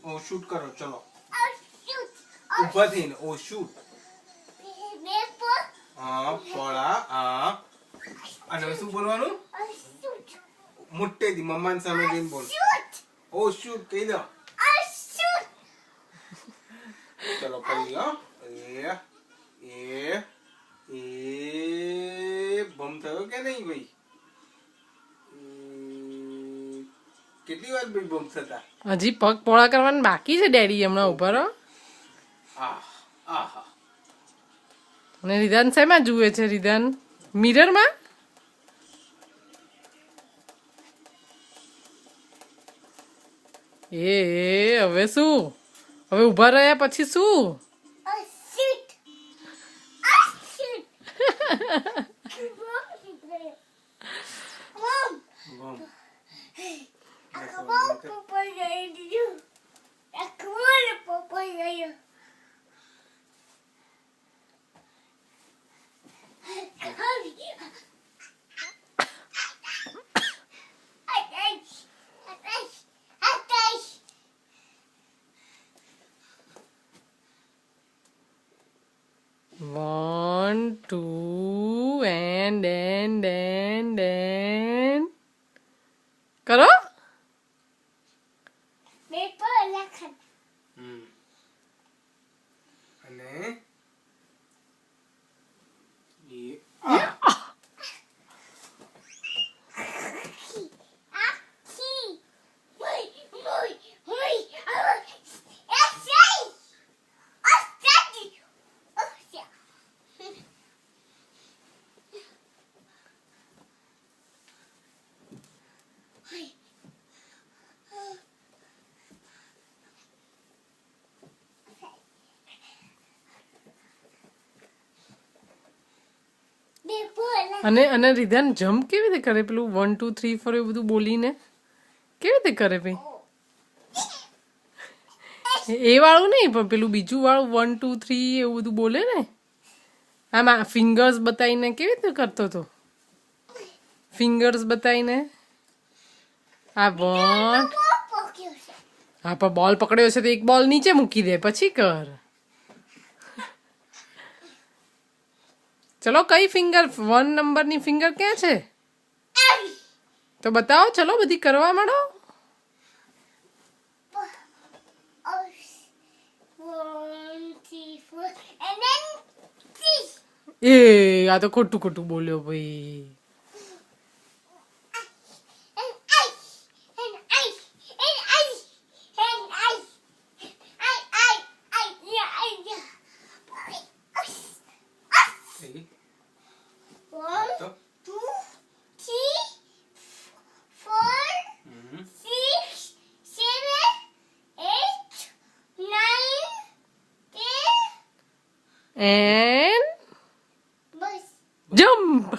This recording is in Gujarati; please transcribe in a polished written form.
ઓ શૂટ કરો ચલો ઊભા થઈને ઓ શૂટ હા પોળા હા અને શું બોલવાનું મોટેથી મમ્માની સામે જઈને બોલ ઓ શૂટ કહી દો ચલો કહી હો એ બમ થયો કે નહીં ભાઈ કેટલી વાર ભાઈ બમ થતા હજી પગ પોળા કરવાના બાકી છે ડેડી હમણાં ઉભા રહો અને રિદાન શેમાં જુએ છે રિદાન મિરરમાં એ હવે શું હવે ઉભા રહ્યા પછી શું One, two, and કરો અને અને રિધાન જમ્પ કેવી રીતે કરે પેલું 1 2 3 4 એવું બધું બોલીને કેવી રીતે કરે ભાઈ એ વાળું નહીં પણ પેલું બીજું વાળું 1 2 3 એવું બધું બોલે ને આમાં ફિંગર્સ બતાવીને કેવી રીતે કરતો હતો ફિંગર્સ બતાવીને આ બોલ હા પણ બોલ પકડ્યો છે તો એક બોલ નીચે મૂકી દે પછી કર ચલો કઈ ફિંગર 1 નંબરની ફિંગર ક્યાં છે તો બતાવો ચલો બધી કરવા માંડો એ આ તો ખોટું ખોટું બોલ્યો ભાઈ and jump